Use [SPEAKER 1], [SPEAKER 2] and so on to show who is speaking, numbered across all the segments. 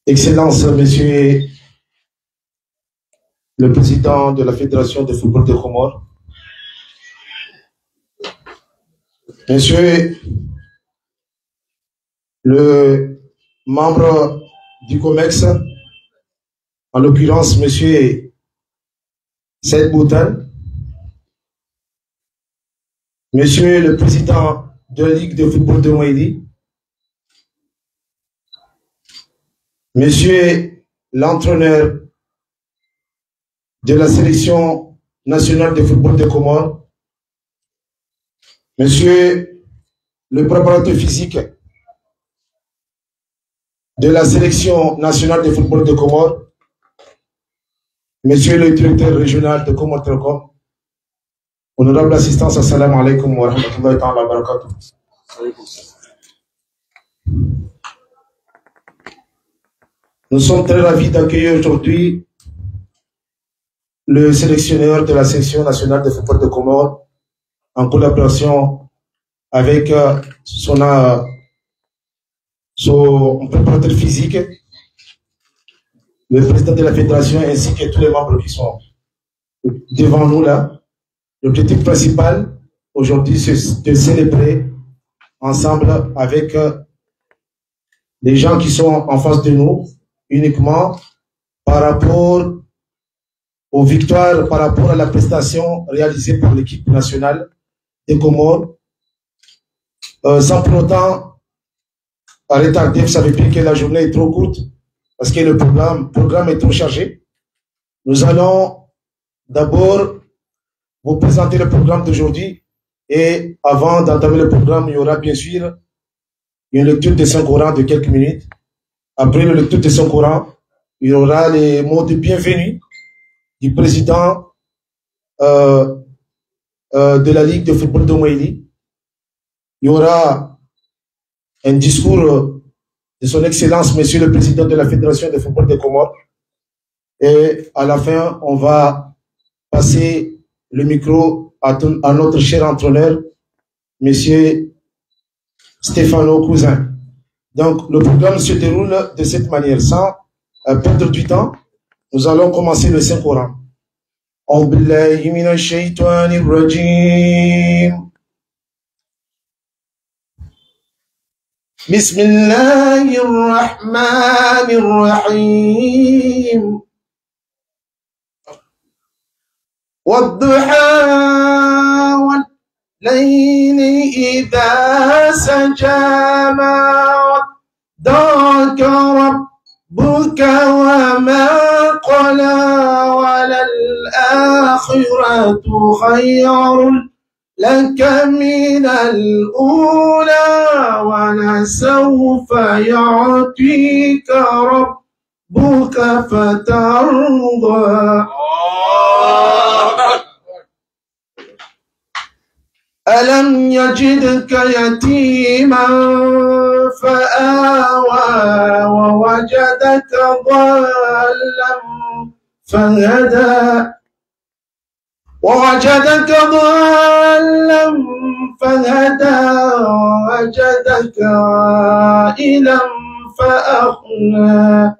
[SPEAKER 1] Excellence, Monsieur le Président de la Fédération de football des Comores, Monsieur le membre du COMEX, en l'occurrence Monsieur Saïd Boutan, Monsieur le Président de la Ligue de football de Mouaïdi, Monsieur l'entraîneur de la sélection nationale de football des Comores, Monsieur le préparateur physique de la sélection nationale de football des Comores, Monsieur le directeur régional de Comores Telecom, honorable assistance, assalamu alaikum wa rahmatullahi wa barakatuh. Nous sommes très ravis d'accueillir aujourd'hui le sélectionneur de la sélection nationale de football de Comores en collaboration avec son préparateur physique, le président de la fédération ainsi que tous les membres qui sont devant nous là. L'objectif principal aujourd'hui, c'est de célébrer ensemble avec les gens qui sont en face de nous, uniquement par rapport aux victoires, par rapport à la prestation réalisée par l'équipe nationale des Comores, sans pour autant retarder. Vous savez bien que la journée est trop courte parce que le programme est trop chargé. Nous allons d'abord vous présenter le programme d'aujourd'hui et avant d'entamer le programme, il y aura bien sûr une lecture de Saint-Coran de quelques minutes. Après la lecture de Saint-Coran, il y aura les mots de bienvenue du président de la Ligue de football de Mouaïdi. Il y aura un discours de son Excellence, Monsieur le Président de la Fédération de football des Comores. Et à la fin, on va passer le micro à notre cher entraîneur, Monsieur Stéphano Cousin. Donc, le programme se déroule de cette manière. Sans perdre du temps, nous allons commencer le Saint-Coran. أعوذ بالله من الشيطان الرجيم بسم الله الرحمن الرحيم والضحى والليل إذا سجى ما ودعك ربك وما قلى وللآخرة خير لك من الأولى ولسوف يعطيك ربك فترضى ألم يجدك يتيما فآوى ووجدك ضالا فهدى ووجدك عائلا فأغنى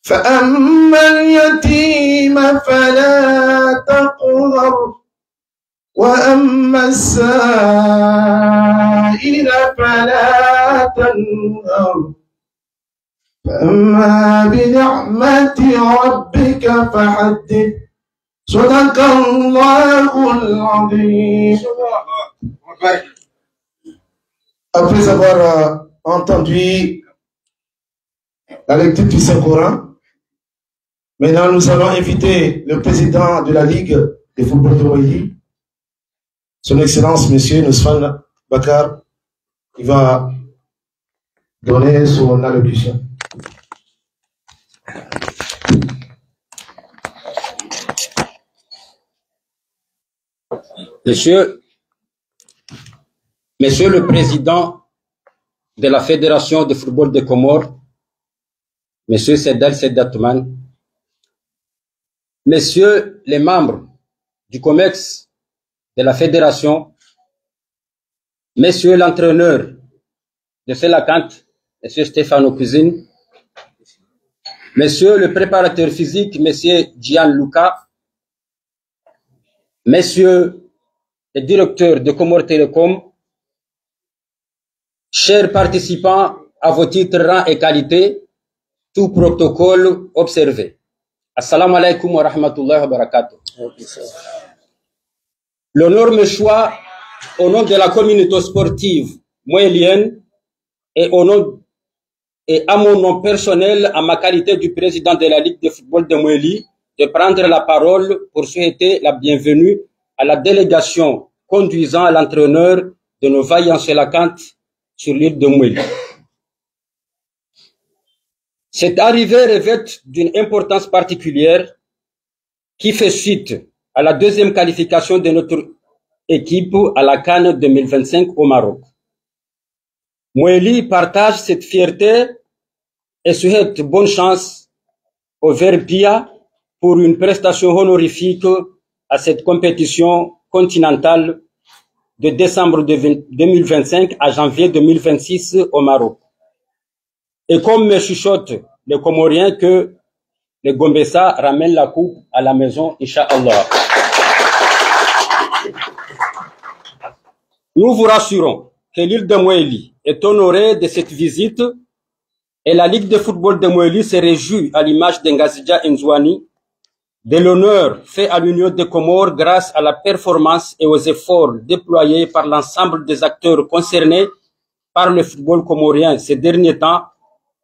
[SPEAKER 1] فأما اليتيم فلا تقهر وأما السائل فلا تنهر فأما بنعمة ربك فحدث صدق الله العظيم. Après avoir entendu la lecture du Saint-Coran, maintenant nous allons inviter le président de la Ligue de football de Mouaïdi, son Excellence Monsieur Nosfan Bakar, qui va donner son allocution.
[SPEAKER 2] Monsieur le Président de la Fédération de football des Comores, Monsieur Seddal Seddatouman, Messieurs les membres du COMEX de la Fédération, Messieurs l'entraîneur de Selakant, Monsieur Stéphano Cuisine, Monsieur le préparateur physique, Monsieur Gianluca, Messieurs les directeurs de Comores Télécom, chers participants à vos titres, rangs et qualités, tout protocole observé. Assalamu alaikum wa rahmatullahi wa barakatuh. L'honneur me choisit au nom de la communauté sportive moélienne et à mon nom personnel, en ma qualité du président de la Ligue de football de Moélie, de prendre la parole pour souhaiter la bienvenue à la délégation conduisant à l'entraîneur de nos vaillants Selakant sur l'île de Moélie. Cette arrivée revêt d'une importance particulière qui fait suite à la deuxième qualification de notre équipe à la CAN 2025 au Maroc. Moélie partage cette fierté et souhaite bonne chance au Verpia pour une prestation honorifique à cette compétition continentale de décembre 2025 à janvier 2026 au Maroc. Et comme me chuchotent les Comoriens que les Gombessa ramènent la coupe à la maison, Inch'Allah. Nous vous rassurons que l'île de Moélie est honorée de cette visite et la Ligue de football de Moélie se réjouit à l'image d'Ngazidja Nzouani de l'honneur fait à l'Union des Comores grâce à la performance et aux efforts déployés par l'ensemble des acteurs concernés par le football comorien ces derniers temps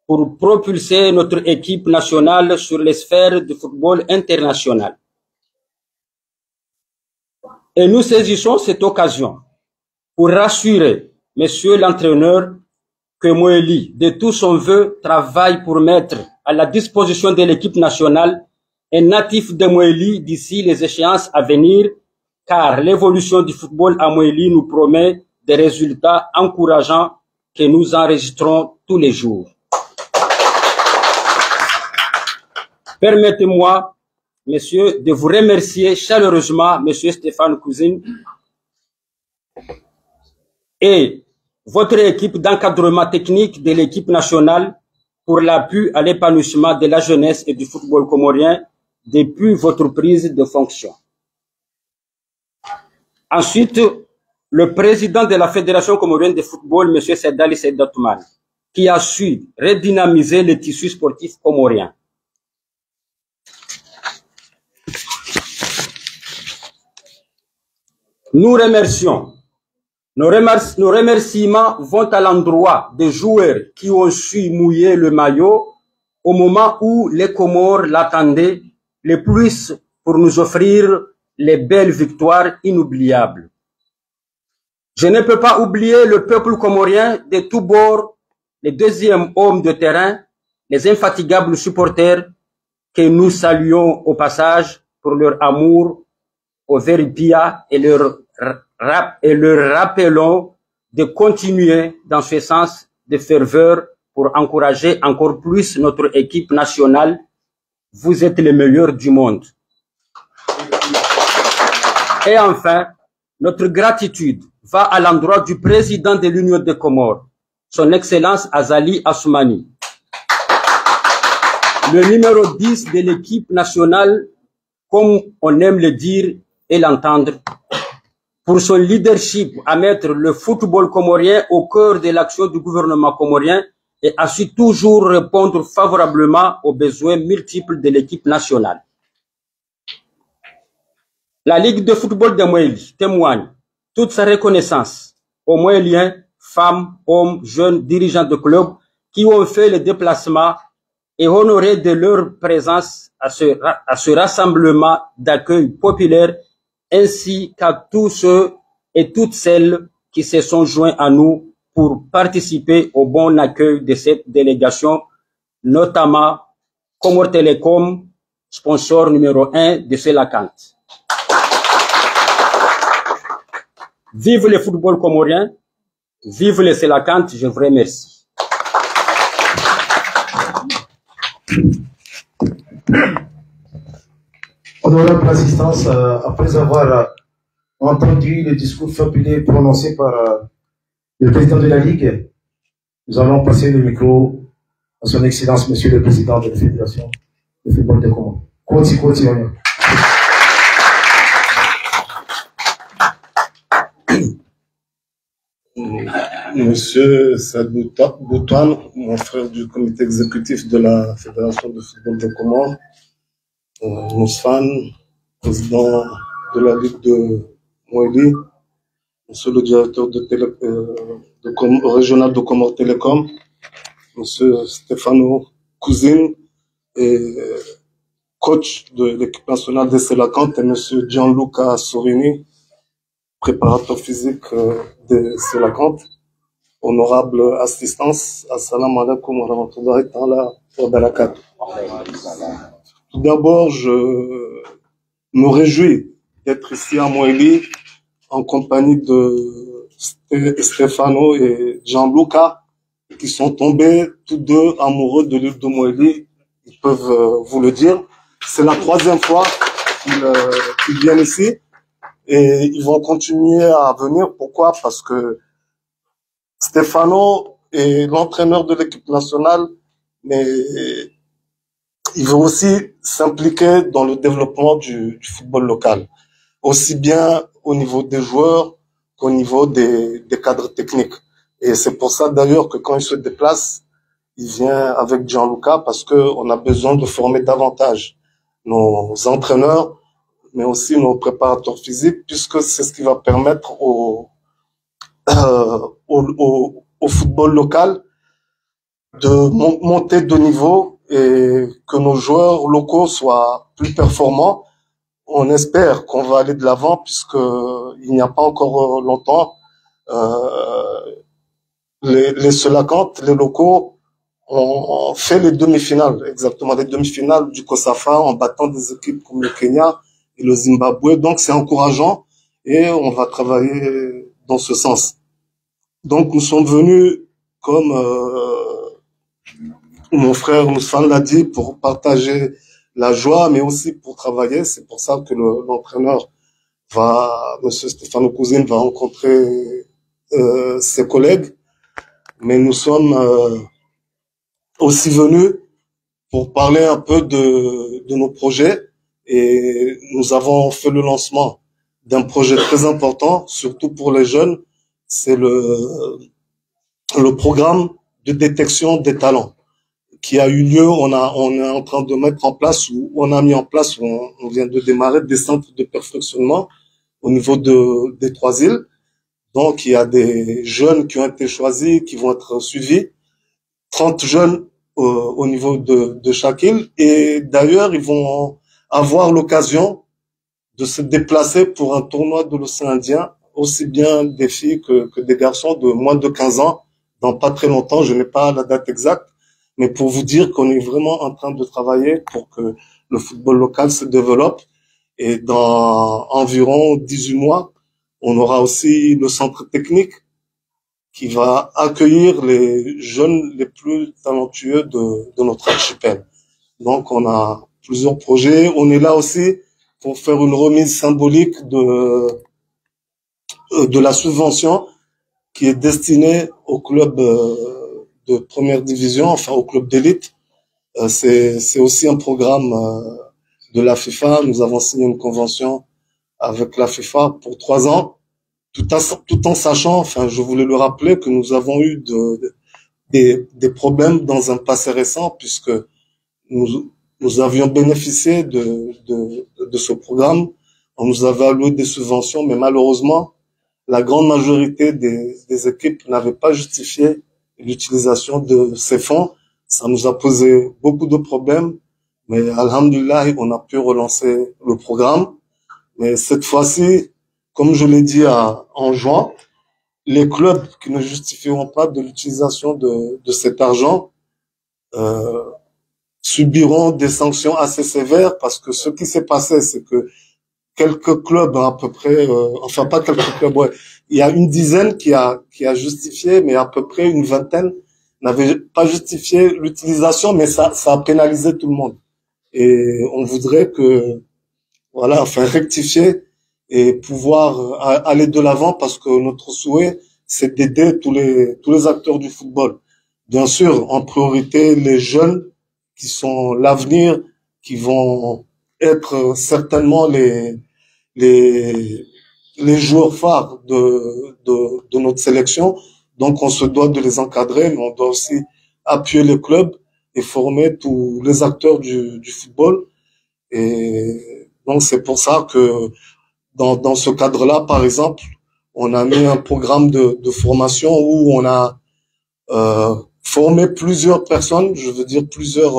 [SPEAKER 2] pour propulser notre équipe nationale sur les sphères du football international. Et nous saisissons cette occasion pour rassurer Monsieur l'entraîneur que Moélie, de tout son vœu, travaille pour mettre à la disposition de l'équipe nationale un natif de Moélie d'ici les échéances à venir, car l'évolution du football à Moélie nous promet des résultats encourageants que nous enregistrons tous les jours. Permettez-moi, messieurs, de vous remercier chaleureusement, monsieur Stéphane Cuisine, et votre équipe d'encadrement technique de l'équipe nationale pour l'appui à l'épanouissement de la jeunesse et du football comorien depuis votre prise de fonction. Ensuite, le président de la Fédération comorienne de football, monsieur Sedali Sedatouman, qui a su redynamiser le tissu sportif comorien. Nous remercions. Nos remerciements vont à l'endroit des joueurs qui ont su mouiller le maillot au moment où les Comores l'attendaient le plus pour nous offrir les belles victoires inoubliables. Je ne peux pas oublier le peuple comorien de tous bords, les deuxièmes hommes de terrain, les infatigables supporters que nous saluons au passage pour leur amour au Veripia et leur rappelons de continuer dans ce sens de ferveur pour encourager encore plus notre équipe nationale. Vous êtes les meilleurs du monde. Et enfin, notre gratitude va à l'endroit du président de l'Union des Comores, son Excellence Azali Assoumani, le numéro 10 de l'équipe nationale, comme on aime le dire et l'entendre, pour son leadership à mettre le football comorien au cœur de l'action du gouvernement comorien et a su toujours répondre favorablement aux besoins multiples de l'équipe nationale. La Ligue de football de Moélie témoigne toute sa reconnaissance aux Moéliens, femmes, hommes, jeunes, dirigeants de clubs qui ont fait le déplacement et honoré de leur présence à ce rassemblement d'accueil populaire, ainsi qu'à tous ceux et toutes celles qui se sont joints à nous pour participer au bon accueil de cette délégation, notamment Comores Télécom, sponsor numéro 1 de Selakant. Vive le football comorien, vive le Selakant, je vous remercie.
[SPEAKER 1] Honorable assistance, après avoir entendu le discours fabuleux prononcé par le président de la Ligue, nous allons passer le micro à son Excellence, Monsieur le Président de la Fédération de football de Comores. Continuons.
[SPEAKER 3] Monsieur Saad Boutouane, mon frère du comité exécutif de la Fédération de football de Comores, Mousfan, président de la Ligue de Moélie, monsieur le directeur régional de Comores Télécom, monsieur Stefano Cousine et coach de l'équipe nationale des Sélacante, et monsieur Gianluca Sorini, préparateur physique des Sélacante. Honorable assistance, assalamu alaikum wa rahmatullahi ta'ala wa barakatuh. Tout d'abord, je me réjouis d'être ici à Moélie en compagnie de Stefano et Gianluca, qui sont tombés tous deux amoureux de l'île de Moélie. Ils peuvent vous le dire. C'est la 3e fois qu'ils viennent ici et ils vont continuer à venir. Pourquoi? Parce que Stefano est l'entraîneur de l'équipe nationale, mais il veut aussi s'impliquer dans le développement du football local, aussi bien au niveau des joueurs qu'au niveau des cadres techniques. Et c'est pour ça d'ailleurs que quand il se déplace, il vient avec Gianluca parce que on a besoin de former davantage nos entraîneurs, mais aussi nos préparateurs physiques, puisque c'est ce qui va permettre au football local de monter de niveau et que nos joueurs locaux soient plus performants. On espère qu'on va aller de l'avant, puisque il n'y a pas encore longtemps, les Selacantes, les locaux, ont fait les demi-finales, exactement, les demi-finales du COSAFA en battant des équipes comme le Kenya et le Zimbabwe. Donc c'est encourageant et on va travailler dans ce sens. Donc nous sommes venus, comme mon frère Mousfan l'a dit, pour partager la joie, mais aussi pour travailler. C'est pour ça que l'entraîneur monsieur Stefano Cousine va rencontrer ses collègues. Mais nous sommes aussi venus pour parler un peu de nos projets, et nous avons fait le lancement d'un projet très important, surtout pour les jeunes. C'est le programme de détection des talents qui a eu lieu. On est en train de mettre en place, ou on a mis en place, on vient de démarrer des centres de perfectionnement au niveau des 3 îles. Donc il y a des jeunes qui ont été choisis, qui vont être suivis, 30 jeunes au niveau de chaque île, et d'ailleurs ils vont avoir l'occasion de se déplacer pour un tournoi de l'océan Indien, aussi bien des filles que des garçons de moins de 15 ans, dans pas très longtemps. Je n'ai pas la date exacte, mais pour vous dire qu'on est vraiment en train de travailler pour que le football local se développe. Et dans environ 18 mois, on aura aussi le centre technique qui va accueillir les jeunes les plus talentueux de notre archipel. Donc on a plusieurs projets. On est là aussi pour faire une remise symbolique de la subvention qui est destinée au club de première division, enfin au club d'élite. C'est aussi un programme de la FIFA. Nous avons signé une convention avec la FIFA pour 3 ans, tout en sachant, enfin je voulais le rappeler, que nous avons eu des problèmes dans un passé récent, puisque nous avions bénéficié de ce programme. On nous avait alloué des subventions, mais malheureusement, la grande majorité des équipes n'avaient pas justifié l'utilisation de ces fonds. Ça nous a posé beaucoup de problèmes, mais alhamdulillah, on a pu relancer le programme. Mais cette fois-ci, comme je l'ai dit en juin, les clubs qui ne justifieront pas de l'utilisation de cet argent subiront des sanctions assez sévères, parce que ce qui s'est passé, c'est que quelques clubs à peu près, enfin pas quelques clubs, ouais, il y a une dizaine qui a justifié, mais à peu près une vingtaine n'avaient pas justifié l'utilisation, mais ça a pénalisé tout le monde. Et on voudrait que voilà, enfin rectifier et pouvoir aller de l'avant parce que notre souhait, c'est d'aider tous les acteurs du football. Bien sûr, en priorité, les jeunes qui sont l'avenir, qui vont être certainement les, les joueurs phares de notre sélection. Donc, on se doit de les encadrer, mais on doit aussi appuyer les clubs et former tous les acteurs du football. Et donc, c'est pour ça que dans ce cadre-là, par exemple, on a mis un programme de formation où on a formé plusieurs personnes, je veux dire plusieurs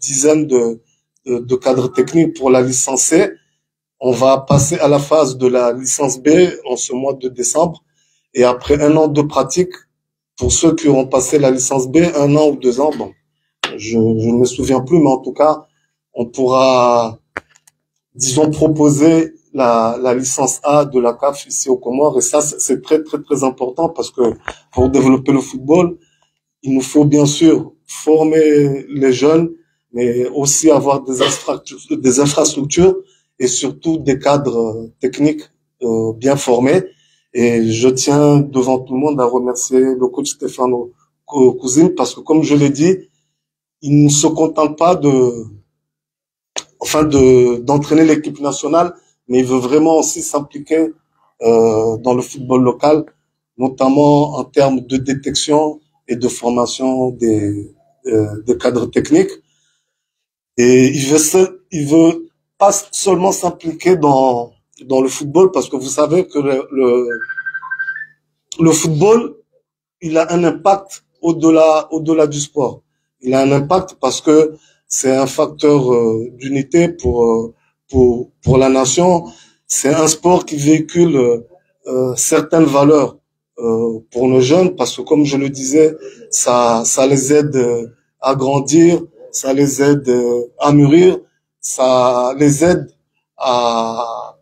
[SPEAKER 3] dizaines de cadres techniques pour la licence C. On va passer à la phase de la licence B en ce mois de décembre. Et après 1 an de pratique, pour ceux qui auront passé la licence B, 1 an ou 2 ans, bon, je ne me souviens plus, mais en tout cas, on pourra, disons, proposer la licence A de la CAF ici aux Comores. Et ça, c'est très, très, très important parce que pour développer le football, il nous faut bien sûr former les jeunes, mais aussi avoir des infrastructures et surtout des cadres techniques bien formés. Et je tiens devant tout le monde à remercier le coach Stefano Cousin parce que, comme je l'ai dit, il ne se contente pas d'entraîner l'équipe nationale, mais il veut vraiment aussi s'impliquer dans le football local, notamment en termes de détection et de formation des cadres techniques. Et il veut pas seulement s'impliquer dans le football, parce que vous savez que le football, il a un impact au-delà du sport. Il a un impact parce que c'est un facteur d'unité pour la nation. C'est un sport qui véhicule certaines valeurs pour nos jeunes, parce que, comme je le disais, ça les aide à grandir, ça les aide à mûrir, ça les aide à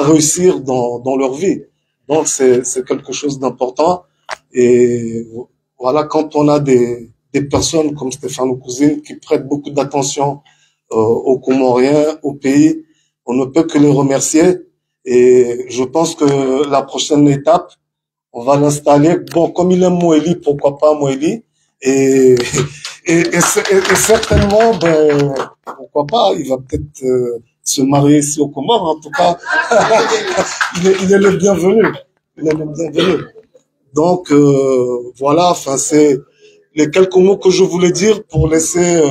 [SPEAKER 3] réussir dans leur vie. Donc c'est quelque chose d'important. Et voilà, quand on a des personnes comme Stefano Cousin qui prêtent beaucoup d'attention aux Comoriens, au pays, on ne peut que les remercier. Et je pense que la prochaine étape, on va l'installer. Bon, comme il aime Moéli, pourquoi pas Moéli? Et certainement, ben, pourquoi pas, il va peut-être se marier ici aux Comores. En tout cas, il est le bienvenu. Il est le bienvenu. Donc, voilà, enfin, c'est les quelques mots que je voulais dire pour laisser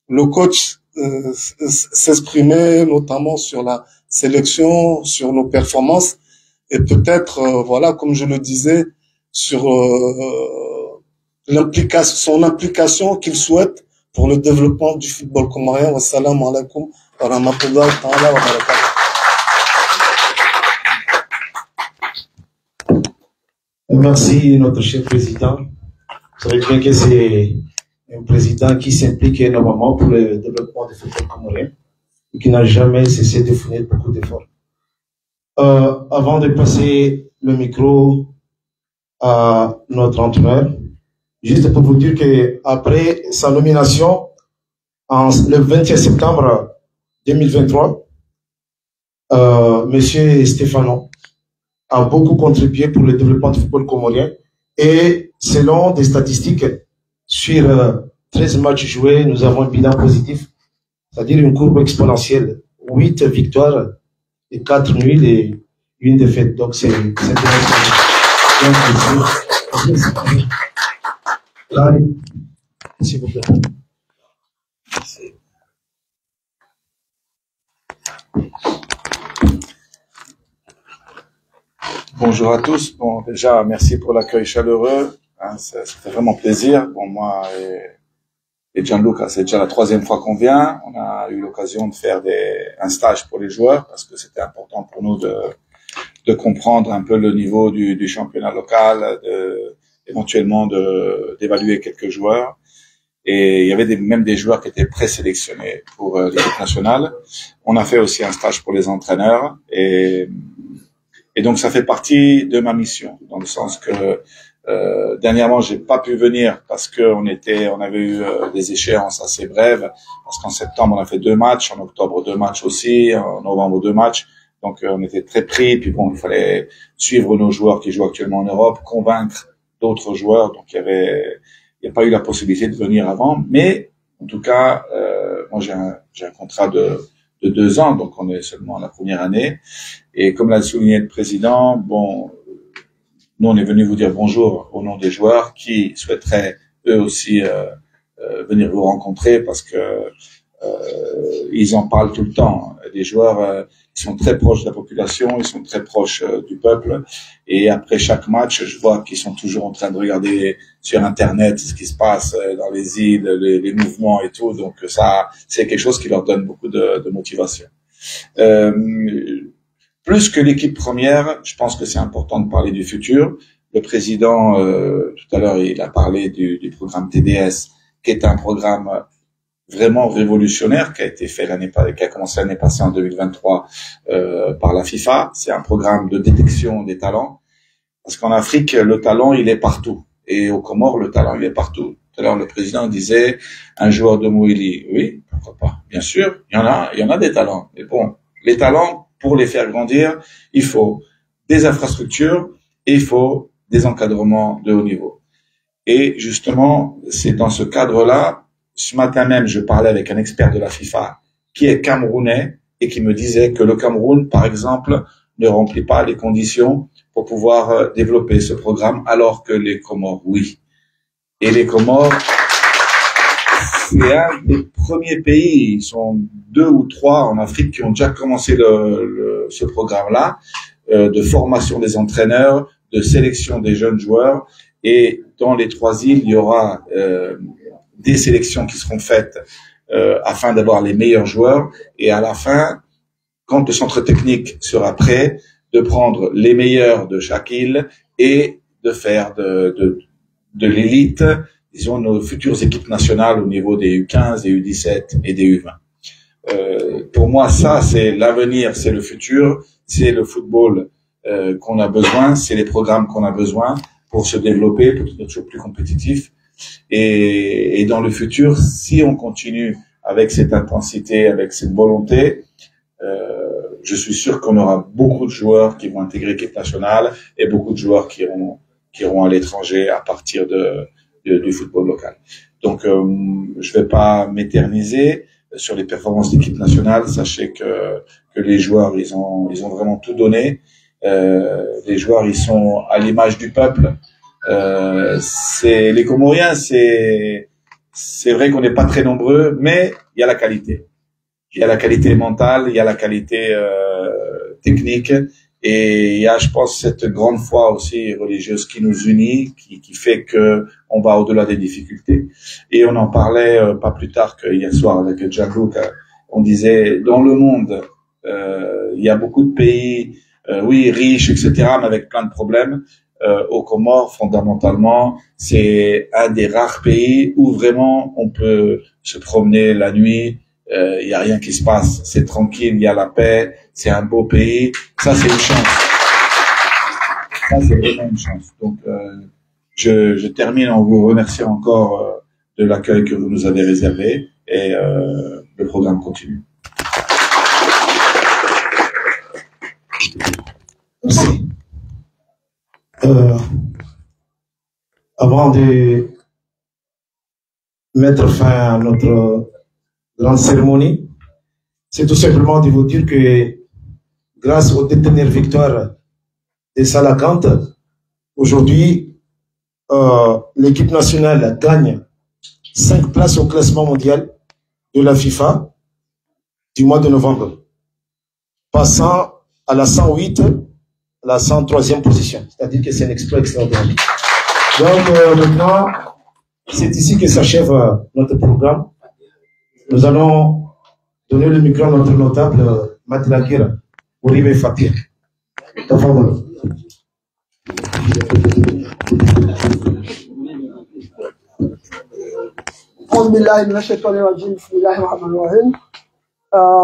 [SPEAKER 3] le coach s'exprimer, notamment sur la sélection, sur nos performances, et peut-être, voilà, comme je le disais, sur son implication qu'il souhaite pour le développement du football comorien. Wassalamu alaikum wa rahmatullahi ta'ala wa barakatuh.
[SPEAKER 1] Merci, notre cher président. Vous savez bien que c'est un président qui s'implique énormément pour le développement du football comorien et qui n'a jamais cessé de fournir beaucoup d'efforts. Avant de passer le micro à notre entraîneur, juste pour vous dire que après sa nomination le 21 septembre 2023, Monsieur Stefano a beaucoup contribué pour le développement du football comorien, et selon des statistiques, sur 13 matchs joués, nous avons un bilan positif, c'est-à-dire une courbe exponentielle, 8 victoires et 4 nuls et 1 défaite. Donc c'est s'il vous plaît. Merci.
[SPEAKER 4] Bonjour à tous. Bon, déjà, merci pour l'accueil chaleureux. Hein, ça fait vraiment plaisir. Bon, moi et Gianluca, c'est déjà la 3e fois qu'on vient. On a eu l'occasion de faire un stage pour les joueurs parce que c'était important pour nous de comprendre un peu le niveau du championnat local, éventuellement d'évaluer quelques joueurs. Et il y avait même des joueurs qui étaient présélectionnés pour l'équipe nationale. On a fait aussi un stage pour les entraîneurs et donc ça fait partie de ma mission, dans le sens que Dernièrement, j'ai pas pu venir parce que on avait eu des échéances assez brèves. Parce qu'en septembre, on a fait 2 matchs, en octobre 2 matchs aussi, en novembre 2 matchs. Donc, on était très pris. Puis bon, il fallait suivre nos joueurs qui jouent actuellement en Europe, convaincre d'autres joueurs. Donc, il n'y a pas eu la possibilité de venir avant. Mais en tout cas, moi, j'ai un contrat de 2 ans, donc on est seulement à la première année. Et comme l'a souligné le président, bon, nous, on est venu vous dire bonjour au nom des joueurs qui souhaiteraient eux aussi venir vous rencontrer parce que ils en parlent tout le temps. Les joueurs ils sont très proches de la population, ils sont très proches du peuple. Et après chaque match, je vois qu'ils sont toujours en train de regarder sur Internet ce qui se passe dans les îles, les mouvements et tout. Donc ça, c'est quelque chose qui leur donne beaucoup de motivation. Plus que l'équipe première, je pense que c'est important de parler du futur. Le président, tout à l'heure, il a parlé du programme TDS, qui est un programme vraiment révolutionnaire, qui a été fait qui a commencé l'année passée en 2023 par la FIFA. C'est un programme de détection des talents, parce qu'en Afrique, le talent, il est partout. Et aux Comores, le talent, il est partout. Tout à l'heure, le président disait, un joueur de Mouili, oui, pourquoi pas. Bien sûr, il y en a des talents. Mais bon, les talents, pour les faire grandir, il faut des infrastructures et il faut des encadrements de haut niveau. Et justement, c'est dans ce cadre-là, ce matin même, je parlais avec un expert de la FIFA qui est camerounais et qui me disait que le Cameroun, par exemple, ne remplit pas les conditions pour pouvoir développer ce programme, alors que les Comores, oui. Et les Comores, c'est un des premiers pays, ils sont 2 ou 3 en Afrique qui ont déjà commencé ce programme-là, de formation des entraîneurs, de sélection des jeunes joueurs. Et dans les 3 îles, il y aura des sélections qui seront faites afin d'avoir les meilleurs joueurs. Et à la fin, quand le centre technique sera prêt, de prendre les meilleurs de chaque île et de faire de l'élite, disons, nos futures équipes nationales au niveau des U15, des U17 et des U20. Pour moi, ça, c'est l'avenir, c'est le futur, c'est le football qu'on a besoin, c'est les programmes qu'on a besoin pour se développer, pour être toujours plus compétitif. Et dans le futur, si on continue avec cette intensité, avec cette volonté, je suis sûr qu'on aura beaucoup de joueurs qui vont intégrer l'équipe nationale et beaucoup de joueurs qui iront à l'étranger à partir du football local. Donc, je vais pas m'éterniser sur les performances d'équipe nationale. Sachez que les joueurs, ils ont vraiment tout donné. Les joueurs, ils sont à l'image du peuple. Les Comoriens, c'est vrai qu'on n'est pas très nombreux, mais il y a la qualité. Il y a la qualité mentale, il y a la qualité technique, et il y a, je pense, cette grande foi aussi religieuse qui nous unit, qui fait que on va au-delà des difficultés. Et on en parlait pas plus tard que hier soir avec Gianluca. On disait, dans le monde, il y a beaucoup de pays, oui, riches, etc., mais avec plein de problèmes. Aux Comores, fondamentalement, c'est un des rares pays où vraiment on peut se promener la nuit. Il y a rien qui se passe, c'est tranquille, il y a la paix, c'est un beau pays. Ça, c'est une chance. Ça, c'est vraiment une chance. Donc, je termine en vous remerciant encore de l'accueil que vous nous avez réservé, et le programme continue.
[SPEAKER 1] Merci. Avant de mettre fin à notre grande cérémonie, c'est tout simplement de vous dire que grâce aux dernières victoires de Salakante, aujourd'hui, l'équipe nationale gagne 5 places au classement mondial de la FIFA du mois de novembre, passant à la 108, à la 103e position. C'est-à-dire que c'est un exploit extraordinaire. Donc maintenant, c'est ici que s'achève notre programme. Nous allons donner le micro à notre notable Matlaguira, Uribe Fatir.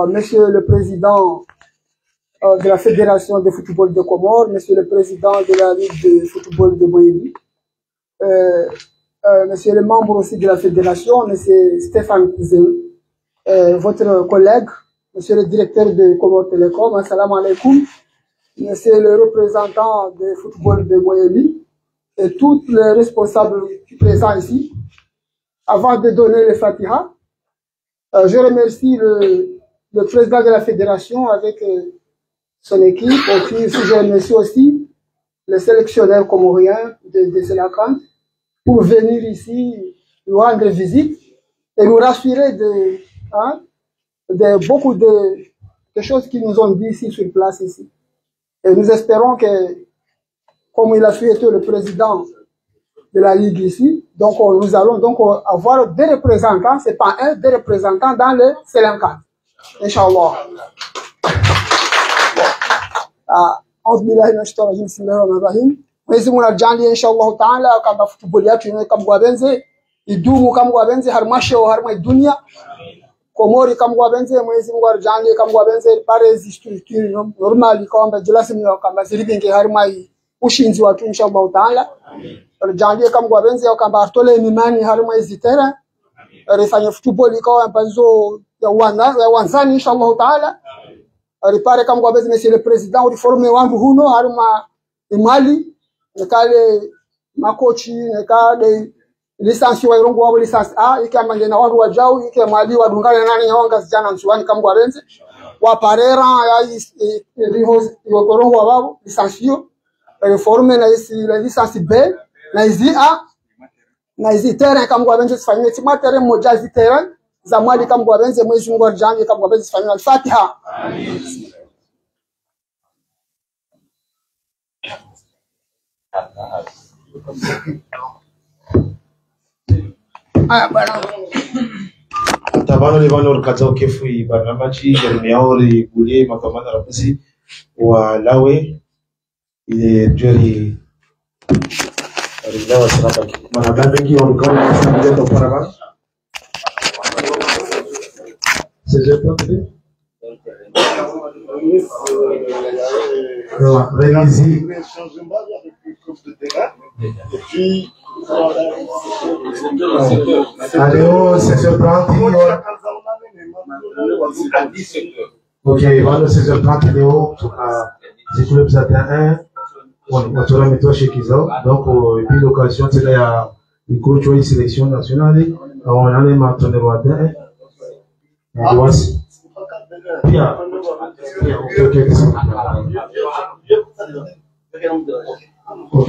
[SPEAKER 5] Monsieur le Président de la Fédération de football de Comores, Monsieur le Président de la Ligue de football de Boélie, monsieur le membre aussi de la fédération, monsieur Stéphane Cousin, votre collègue, monsieur le directeur de Comore Télécom, assalamu alaikum, monsieur le représentant de football de Moyeli, et tous les responsables présents ici. Avant de donner le Fatiha, je remercie le président de la fédération avec son équipe, et puis je remercie aussi les sélectionneurs comoriens de Selakant pour venir ici nous rendre visite et nous rassurer de beaucoup de choses qu'ils nous ont dit ici sur place ici. Et nous espérons que, comme il a souhaité le président de la Ligue ici, donc nous allons donc avoir des représentants, c'est pas un, des représentants dans le Selakant. Inch'Allah. أعوذ بالله من الشيطان الرجيم بسم الله الرحمن الرحيم ويزمنا الجاني إن شاء الله تعالى كم فوتبوليات كم غوابنزي يدومو كم غوابنزي هرماشة وهرما الدنيا كوموري كم غوابنزي ويزمنا الجاني كم غوابنزي بارز structure normali كم بجلسني كم بزريبين كهرماي وشينزي واتو إن شاء الله تعالى الجاني كم غوابنزي كم بارتولي ميماني هرما يزيترا رفعني فوتبولي كم بزو يوانزاني إن شاء الله تعالى ripare kama kwa bezi monsieur le président uliforme wangu huno haruma imali nekale makochi nekale lisansi wa irongo wabo lisansi ikama ngena wangu wajau ike mali wadungana nani nyawanga zijana nsuwani kama kwa benze wa parera ya rihos irongo wabo lisansi yo reforme na isi la lisansi B na izi A na izi terrain kama kwa benze sifanywe tima terrain moja zi terrain zamali kama kwa benze mwezi Mungu arjani kama kwa benze sifanywe al-Fatiha.
[SPEAKER 1] Tabano libano rukatao kefu barnamaji yarmiauri gulie makamana rabisi wa lawe ile jeri rilawa saraba mana bengi on kama samje to paraba c'est le réaliser
[SPEAKER 3] et puis
[SPEAKER 1] allez c'est ce plan ok voilà c'est ce plan Léo c'est club Zatin 1 on tourne mettre chez Kizo donc et puis l'occasion c'est là il coach une sélection nationale on a les maintenir au Zatin bien ok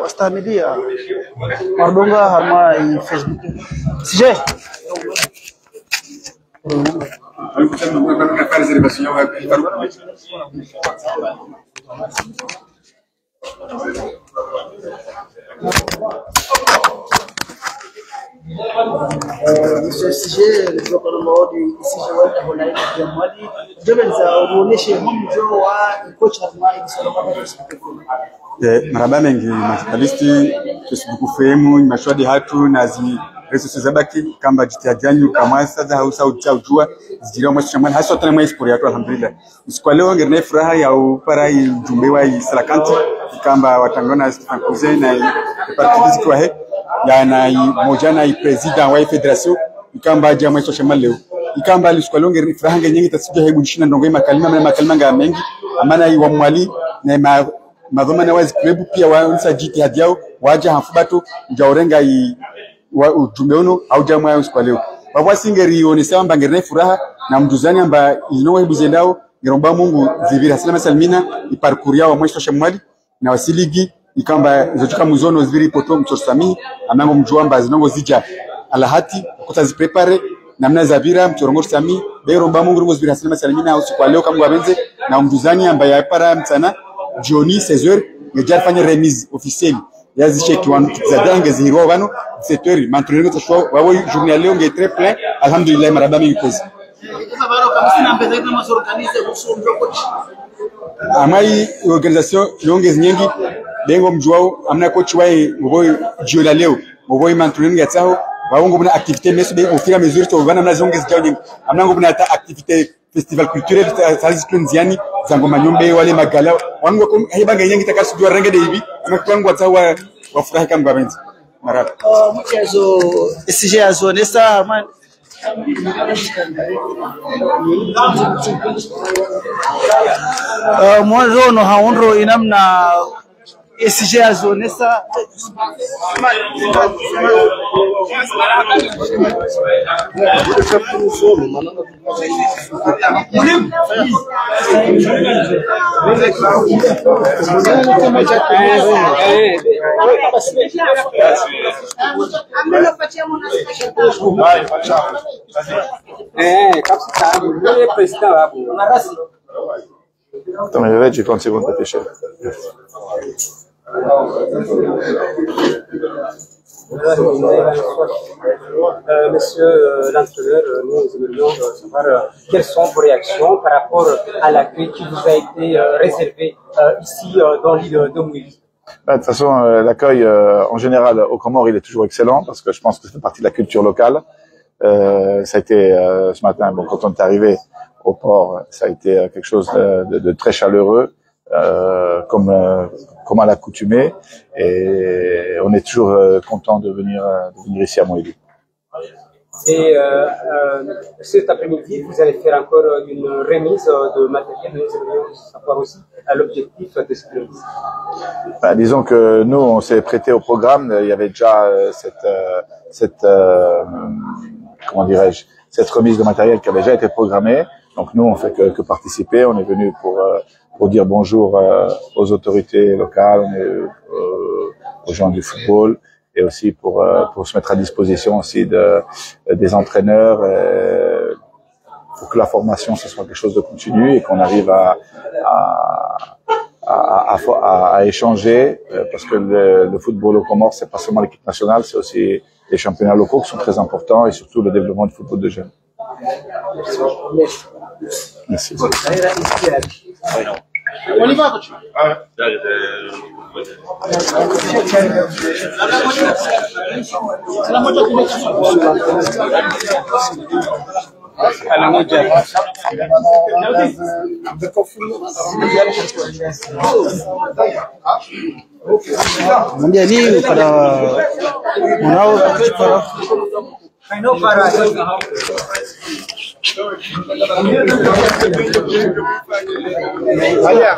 [SPEAKER 6] wastamilia Mardonga harma Facebook sije
[SPEAKER 5] Monsieur Sije, le jour de mort du Sije Wanda Holai de Mali, je vais vous laisser mon jour wa coach Harma et
[SPEAKER 7] maraba mengi makalisti tusibuku femu mashwadi hatu na zi resources zabaki kamba jitiajanyu kama sasa hausa ujua zijira mwa shaman hasa tena mwa sport yetu alhamdulillah usiku leo ngerne furaha ya upara jumbe wa Salakanti kamba watangana Stefan Cousin na parti kwa he ya na moja na president wa federation ikamba jamaa hizo shaman leo ikamba usiku leo ngerne furaha nyingi tasija hebu nishina ndongo makalima nga mengi amana wa mwali na madhumana wazi klebu pia waanza jitihadi yao waje hafubatu njaurenga ujumbe uno au jamaa yao kwa leo baba singeri onesa amba ngerne furaha na mduzani amba inowe buzendao ngeromba Mungu zivira salama salmina iparcours yao mwisho shamwali na wasiligi ikamba zochuka muzono ziviri poto mchosami amango mjuamba zinongo zija alahati kutaziprepare namna zavira mchorongo sami beromba Mungu rugo zivira salama salmina usiku leo kama wabenze na mduzani amba yapara mtana Johnny 16h ngejar fanya remise officielle yazishe kiwanu zadange zihiro bano 7h m'entraîner ko shwa wawo journée leo nge très plein alhamdulillah maraba mingi kozi amai organisation longues nyingi bengo mjwao amna coach wai ngoboi jiola leo ngoboi m'entraîner yatao waongo buna activité meso be ofira mesure to bana mna zonges jaw nyingi amna ngobuna ta activité festival culturel salizi tunziani zango manyombe wale magala wangu kwa haiba ganyangi takasu jua range debi na kwangu atawa wafurahi kama babenzi maraba
[SPEAKER 6] mchezo isije azonesa man mwanzo no haondro inamna isije azonesa
[SPEAKER 4] Attends, mais j'ai 30 secondes à pêcher.
[SPEAKER 8] Monsieur l'entraîneur, nous aimerions savoir quelles sont vos réactions par rapport à l'accueil qui vous a été réservé ici dans l'île de Mouilly.
[SPEAKER 4] De toute façon, l'accueil en général au Comores, il est toujours excellent parce que je pense que ça fait partie de la culture locale. Ça a été ce matin, bon, quand on est arrivé au port, ça a été quelque chose de très chaleureux, comme à l'accoutumée, et on est toujours content de venir ici à Mouilly.
[SPEAKER 8] Et cet après-midi, vous allez faire encore une remise de matériel. Nous aimerions savoir aussi l'objectif de cette remise.
[SPEAKER 4] Disons que nous, on s'est prêté au programme. Il y avait déjà comment dirais-je, cette remise de matériel qui avait déjà été programmée. Donc nous, on fait que participer. On est venu pour dire bonjour aux autorités locales, aux gens du football, et aussi pour se mettre à disposition aussi des entraîneurs, pour que la formation ce soit quelque chose de continu et qu'on arrive à échanger, parce que le football au Comores, c'est pas seulement l'équipe nationale, c'est aussi les championnats locaux qui sont très importants et surtout le développement du football de jeunes. Merci.
[SPEAKER 5] On y va, coach.
[SPEAKER 6] Mjani para unao para
[SPEAKER 5] Allá.